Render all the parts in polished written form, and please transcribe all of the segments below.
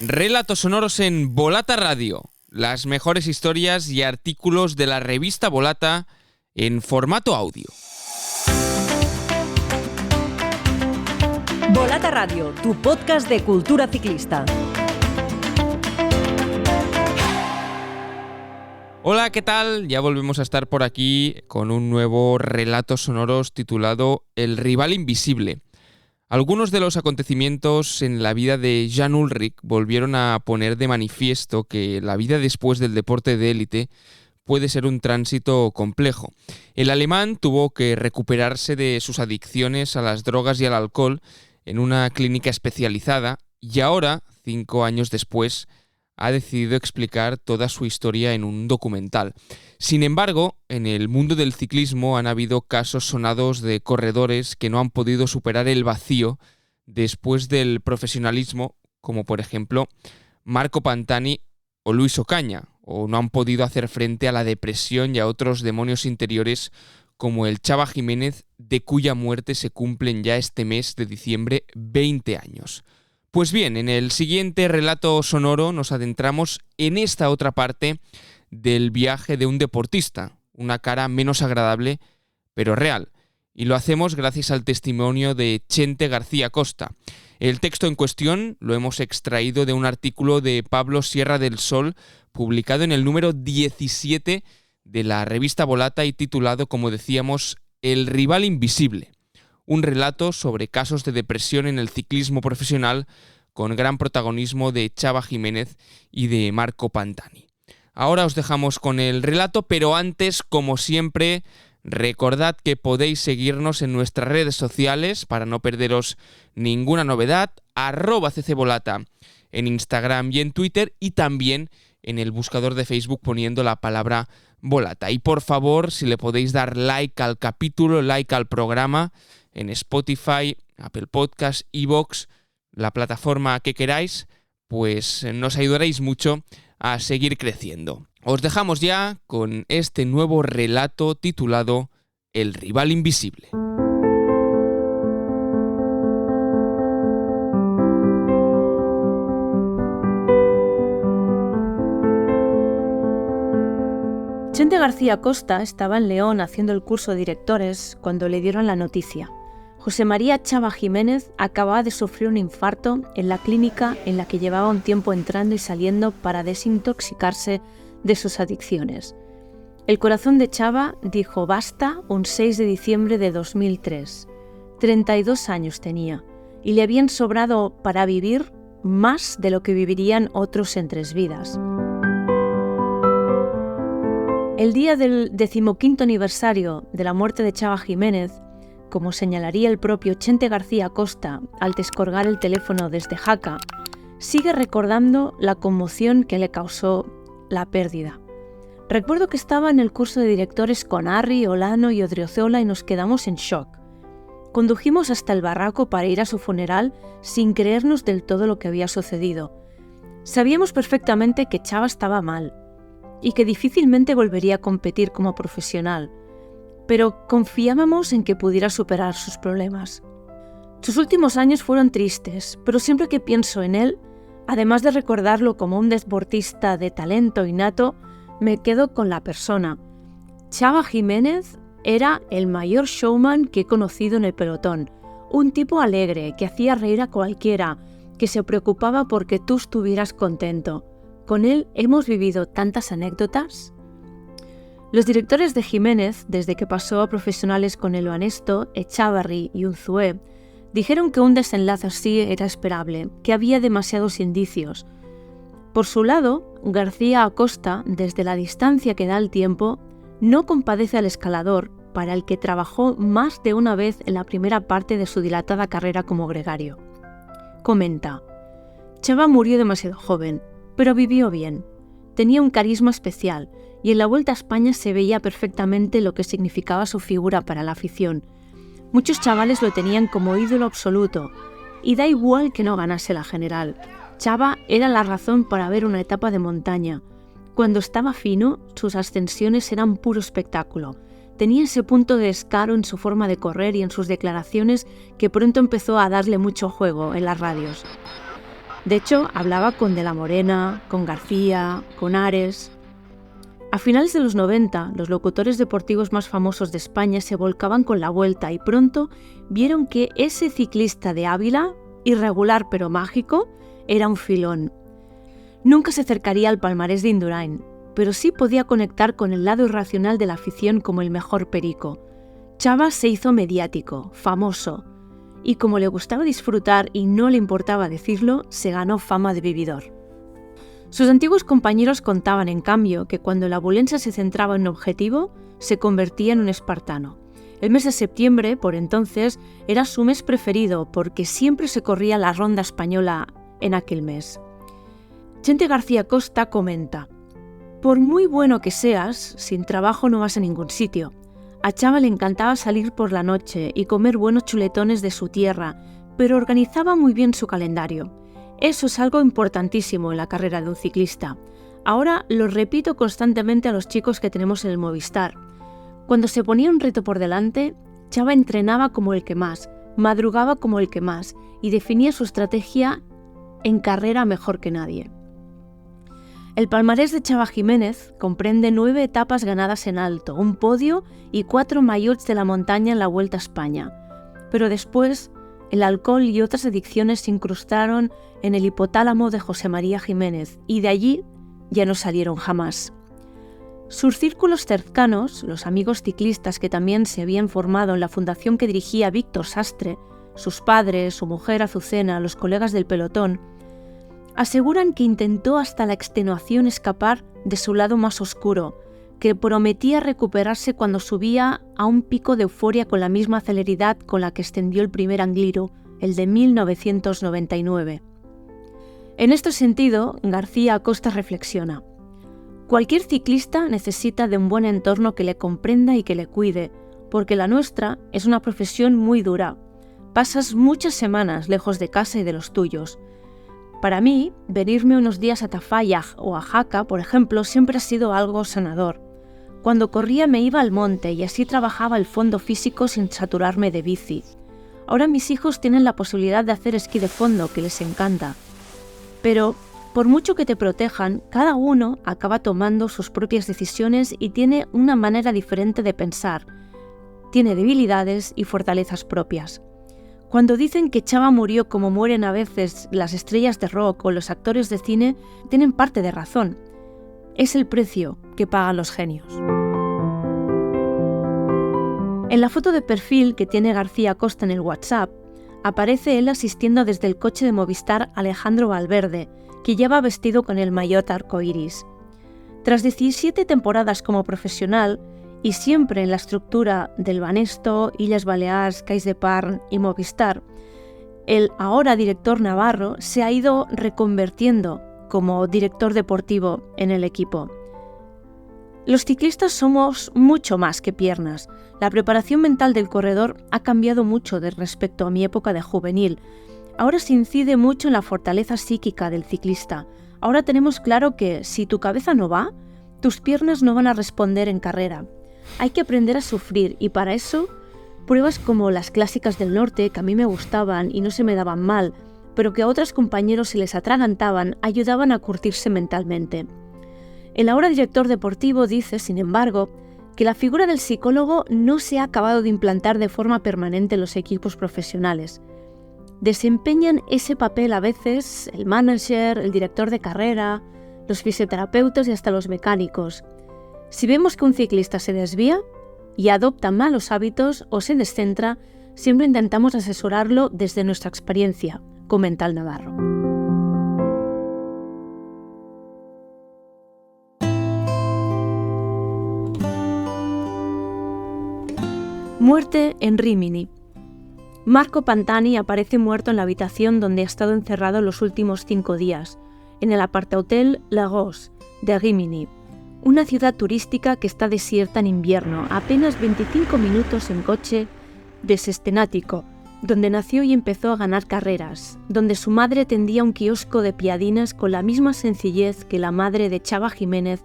Relatos sonoros en Volata Radio. Las mejores historias y artículos de la revista Volata en formato audio. Volata Radio, tu podcast de cultura ciclista. Hola, ¿qué tal? Ya volvemos a estar por aquí con un nuevo relatos sonoros titulado El rival invisible. Algunos de los acontecimientos en la vida de Jan Ullrich volvieron a poner de manifiesto que la vida después del deporte de élite puede ser un tránsito complejo. El alemán tuvo que recuperarse de sus adicciones a las drogas y al alcohol en una clínica especializada y ahora, 5 años después, ha decidido explicar toda su historia en un documental. Sin embargo, en el mundo del ciclismo han habido casos sonados de corredores que no han podido superar el vacío después del profesionalismo, como por ejemplo Marco Pantani o Luis Ocaña, o no han podido hacer frente a la depresión y a otros demonios interiores como el Chava Jiménez, de cuya muerte se cumplen ya este mes de diciembre 20 años. Pues bien, en el siguiente relato sonoro nos adentramos en esta otra parte del viaje de un deportista, una cara menos agradable, pero real. Y lo hacemos gracias al testimonio de Chente García Costa. El texto en cuestión lo hemos extraído de un artículo de Pablo Sierra del Sol, publicado en el número 17 de la revista Volata y titulado, como decíamos, El rival invisible. Un relato sobre casos de depresión en el ciclismo profesional con gran protagonismo de Chava Jiménez y de Marco Pantani. Ahora os dejamos con el relato, pero antes, como siempre, recordad que podéis seguirnos en nuestras redes sociales para no perderos ninguna novedad, @ccvolata en Instagram y en Twitter, y también en el buscador de Facebook poniendo la palabra Volata. Y por favor, si le podéis dar like al capítulo, like al programa en Spotify, Apple Podcasts, iVoox, la plataforma que queráis, pues nos ayudaréis mucho a seguir creciendo. Os dejamos ya con este nuevo relato titulado El rival invisible. Chente García Costa estaba en León haciendo el curso de directores cuando le dieron la noticia. José María Chava Jiménez acababa de sufrir un infarto en la clínica en la que llevaba un tiempo entrando y saliendo para desintoxicarse de sus adicciones. El corazón de Chava dijo basta un 6 de diciembre de 2003. 32 años tenía y le habían sobrado para vivir más de lo que vivirían otros en 3 vidas. El día del 15º aniversario de la muerte de Chava Jiménez, como señalaría el propio Chente García Costa al descolgar el teléfono desde Jaca, sigue recordando la conmoción que le causó la pérdida. Recuerdo que estaba en el curso de directores con Arri, Olano y Odriozola y nos quedamos en shock. Condujimos hasta el barraco para ir a su funeral sin creernos del todo lo que había sucedido. Sabíamos perfectamente que Chava estaba mal y que difícilmente volvería a competir como profesional, pero confiábamos en que pudiera superar sus problemas. Sus últimos años fueron tristes, pero siempre que pienso en él, además de recordarlo como un deportista de talento innato, me quedo con la persona. Chava Jiménez era el mayor showman que he conocido en el pelotón, un tipo alegre que hacía reír a cualquiera, que se preocupaba porque tú estuvieras contento. Con él hemos vivido tantas anécdotas. Los directores de Jiménez, desde que pasó a profesionales con el Honesto, Echavarri y Unzué, dijeron que un desenlace así era esperable, que había demasiados indicios. Por su lado, García Acosta, desde la distancia que da el tiempo, no compadece al escalador, para el que trabajó más de una vez en la primera parte de su dilatada carrera como gregario. Comenta: Chava murió demasiado joven, pero vivió bien. Tenía un carisma especial y en la Vuelta a España se veía perfectamente lo que significaba su figura para la afición. Muchos chavales lo tenían como ídolo absoluto y da igual que no ganase la general. Chava era la razón para ver una etapa de montaña. Cuando estaba fino, sus ascensiones eran puro espectáculo. Tenía ese punto de descaro en su forma de correr y en sus declaraciones que pronto empezó a darle mucho juego en las radios. De hecho, hablaba con De la Morena, con García, con Ares. A finales de los 90, los locutores deportivos más famosos de España se volcaban con la Vuelta y pronto vieron que ese ciclista de Ávila, irregular pero mágico, era un filón. Nunca se acercaría al palmarés de Indurain, pero sí podía conectar con el lado irracional de la afición como el mejor perico. Chava se hizo mediático, famoso, y como le gustaba disfrutar y no le importaba decirlo, se ganó fama de vividor. Sus antiguos compañeros contaban, en cambio, que cuando el abulense se centraba en un objetivo, se convertía en un espartano. El mes de septiembre, por entonces, era su mes preferido porque siempre se corría la ronda española en aquel mes. Chente García Costa comenta: «Por muy bueno que seas, sin trabajo no vas a ningún sitio. A Chava le encantaba salir por la noche y comer buenos chuletones de su tierra, pero organizaba muy bien su calendario. Eso es algo importantísimo en la carrera de un ciclista. Ahora lo repito constantemente a los chicos que tenemos en el Movistar. Cuando se ponía un reto por delante, Chava entrenaba como el que más, madrugaba como el que más y definía su estrategia en carrera mejor que nadie». El palmarés de Chava Jiménez comprende 9 etapas ganadas en alto, un podio y 4 maillots de la montaña en la Vuelta a España. Pero después, el alcohol y otras adicciones se incrustaron en el hipotálamo de José María Jiménez y de allí ya no salieron jamás. Sus círculos cercanos, los amigos ciclistas que también se habían formado en la fundación que dirigía Víctor Sastre, sus padres, su mujer Azucena, los colegas del pelotón, aseguran que intentó hasta la extenuación escapar de su lado más oscuro, que prometía recuperarse cuando subía a un pico de euforia con la misma celeridad con la que extendió el primer Angliru, el de 1999. En este sentido, García Acosta reflexiona: «Cualquier ciclista necesita de un buen entorno que le comprenda y que le cuide, porque la nuestra es una profesión muy dura. Pasas muchas semanas lejos de casa y de los tuyos. Para mí, venirme unos días a Tafalla o a Jaca, por ejemplo, siempre ha sido algo sanador. Cuando corría me iba al monte y así trabajaba el fondo físico sin saturarme de bici. Ahora mis hijos tienen la posibilidad de hacer esquí de fondo, que les encanta. Pero, por mucho que te protejan, cada uno acaba tomando sus propias decisiones y tiene una manera diferente de pensar. Tiene debilidades y fortalezas propias. Cuando dicen que Chava murió como mueren a veces las estrellas de rock o los actores de cine, tienen parte de razón. Es el precio que pagan los genios». En la foto de perfil que tiene García Costa en el WhatsApp, aparece él asistiendo desde el coche de Movistar Alejandro Valverde, que lleva vestido con el maillot arcoiris. Tras 17 temporadas como profesional, y siempre en la estructura del Banesto, Illes Balears, Cais de Parn y Movistar, el ahora director navarro se ha ido reconvirtiendo como director deportivo en el equipo. Los ciclistas somos mucho más que piernas. La preparación mental del corredor ha cambiado mucho respecto a mi época de juvenil. Ahora se incide mucho en la fortaleza psíquica del ciclista. Ahora tenemos claro que si tu cabeza no va, tus piernas no van a responder en carrera. Hay que aprender a sufrir y para eso, pruebas como las clásicas del norte, que a mí me gustaban y no se me daban mal, pero que a otros compañeros se les atragantaban, ayudaban a curtirse mentalmente. El ahora director deportivo dice, sin embargo, que la figura del psicólogo no se ha acabado de implantar de forma permanente en los equipos profesionales. Desempeñan ese papel a veces el manager, el director de carrera, los fisioterapeutas y hasta los mecánicos. Si vemos que un ciclista se desvía y adopta malos hábitos o se descentra, siempre intentamos asesorarlo desde nuestra experiencia, comenta el navarro. Muerte en Rímini. Marco Pantani aparece muerto en la habitación donde ha estado encerrado los últimos 5 días, en el apartahotel Lagos de Rímini, una ciudad turística que está desierta en invierno, a apenas 25 minutos en coche de Sestenático, donde nació y empezó a ganar carreras, donde su madre tendía un kiosco de piadinas con la misma sencillez que la madre de Chava Jiménez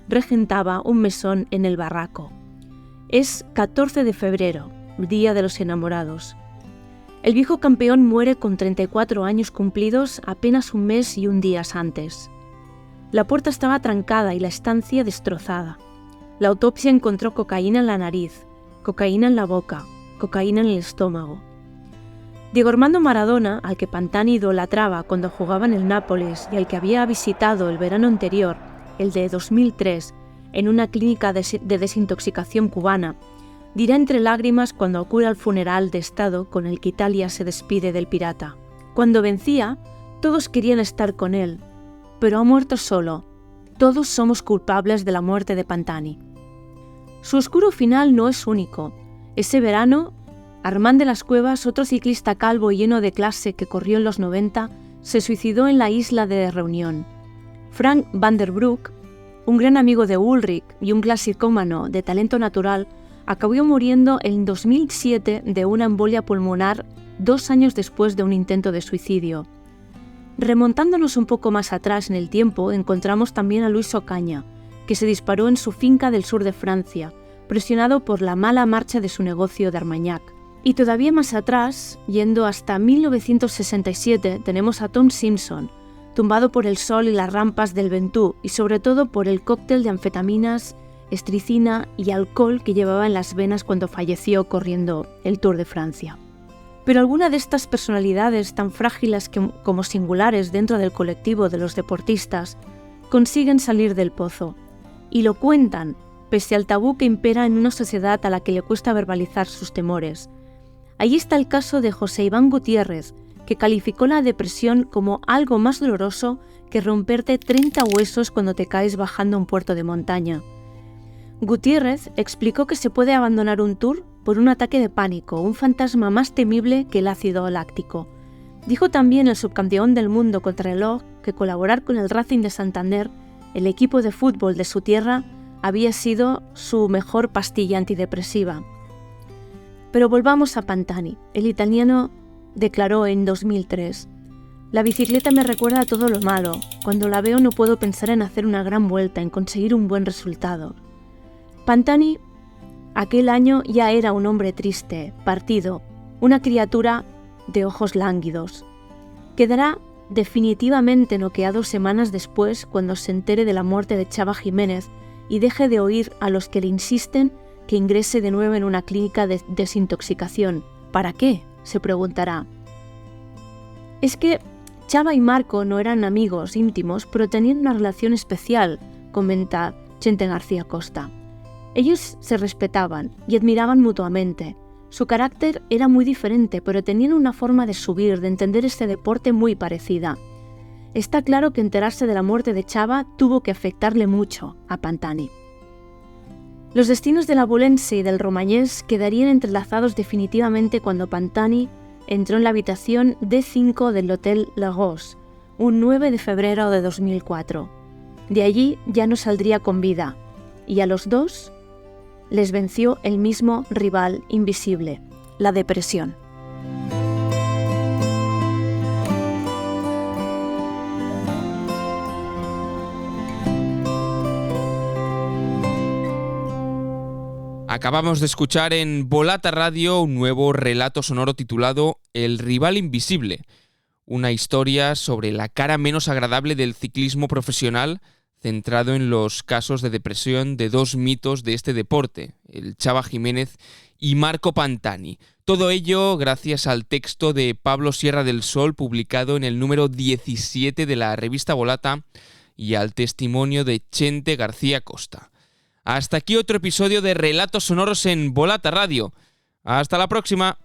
regentaba un mesón en el Barraco. Es 14 de febrero, Día de los Enamorados. El viejo campeón muere con 34 años cumplidos apenas un mes y un día antes. La puerta estaba trancada y la estancia destrozada. La autopsia encontró cocaína en la nariz, cocaína en la boca, cocaína en el estómago. Diego Armando Maradona, al que Pantani idolatraba cuando jugaba en el Nápoles y al que había visitado el verano anterior, el de 2003, en una clínica de desintoxicación cubana, dirá entre lágrimas cuando ocurre el funeral de Estado con el que Italia se despide del pirata. Cuando vencía, todos querían estar con él, pero ha muerto solo. Todos somos culpables de la muerte de Pantani. Su oscuro final no es único. Ese verano, Armand de las Cuevas, otro ciclista calvo y lleno de clase que corrió en los 90, se suicidó en la isla de Reunión. Frank van der Broek, un gran amigo de Ulrich y un clasicómano de talento natural, acabó muriendo en 2007 de una embolia pulmonar 2 años después de un intento de suicidio. Remontándonos un poco más atrás en el tiempo, encontramos también a Luis Ocaña, que se disparó en su finca del sur de Francia, presionado por la mala marcha de su negocio de Armagnac. Y todavía más atrás, yendo hasta 1967, tenemos a Tom Simpson, tumbado por el sol y las rampas del Ventoux, y sobre todo por el cóctel de anfetaminas, estricina y alcohol que llevaba en las venas cuando falleció corriendo el Tour de Francia. Pero alguna de estas personalidades tan frágiles como singulares dentro del colectivo de los deportistas consiguen salir del pozo, y lo cuentan, pese al tabú que impera en una sociedad a la que le cuesta verbalizar sus temores. Allí está el caso de José Iván Gutiérrez, que calificó la depresión como algo más doloroso que romperte 30 huesos cuando te caes bajando un puerto de montaña. Gutiérrez explicó que se puede abandonar un tour por un ataque de pánico, un fantasma más temible que el ácido láctico. Dijo también el subcampeón del mundo contrarreloj que colaborar con el Racing de Santander, el equipo de fútbol de su tierra, había sido su mejor pastilla antidepresiva. Pero volvamos a Pantani. El italiano declaró en 2003: «La bicicleta me recuerda a todo lo malo. Cuando la veo no puedo pensar en hacer una gran vuelta, en conseguir un buen resultado». Pantani aquel año ya era un hombre triste, partido, una criatura de ojos lánguidos. Quedará definitivamente noqueado semanas después cuando se entere de la muerte de Chava Jiménez y deje de oír a los que le insisten que ingrese de nuevo en una clínica de desintoxicación. ¿Para qué?, se preguntará. Es que Chava y Marco no eran amigos íntimos, pero tenían una relación especial, comenta Chente García Costa. Ellos se respetaban y admiraban mutuamente. Su carácter era muy diferente, pero tenían una forma de subir, de entender este deporte muy parecida. Está claro que enterarse de la muerte de Chava tuvo que afectarle mucho a Pantani. Los destinos del abulense y del romañés quedarían entrelazados definitivamente cuando Pantani entró en la habitación D5 del Hotel Lagos, un 9 de febrero de 2004. De allí ya no saldría con vida, y a los dos les venció el mismo rival invisible, la depresión. Acabamos de escuchar en Volata Radio un nuevo relato sonoro titulado El rival invisible, una historia sobre la cara menos agradable del ciclismo profesional, centrado en los casos de depresión de 2 mitos de este deporte, el Chava Jiménez y Marco Pantani. Todo ello gracias al texto de Pablo Sierra del Sol, publicado en el número 17 de la revista Volata, y al testimonio de Chente García Costa. Hasta aquí otro episodio de Relatos Sonoros en Volata Radio. ¡Hasta la próxima!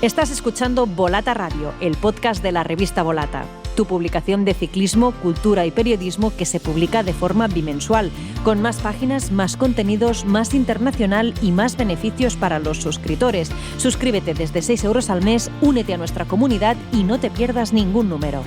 Estás escuchando Volata Radio, el podcast de la revista Volata, tu publicación de ciclismo, cultura y periodismo que se publica de forma bimensual, con más páginas, más contenidos, más internacional y más beneficios para los suscriptores. Suscríbete desde 6 € al mes, únete a nuestra comunidad y no te pierdas ningún número.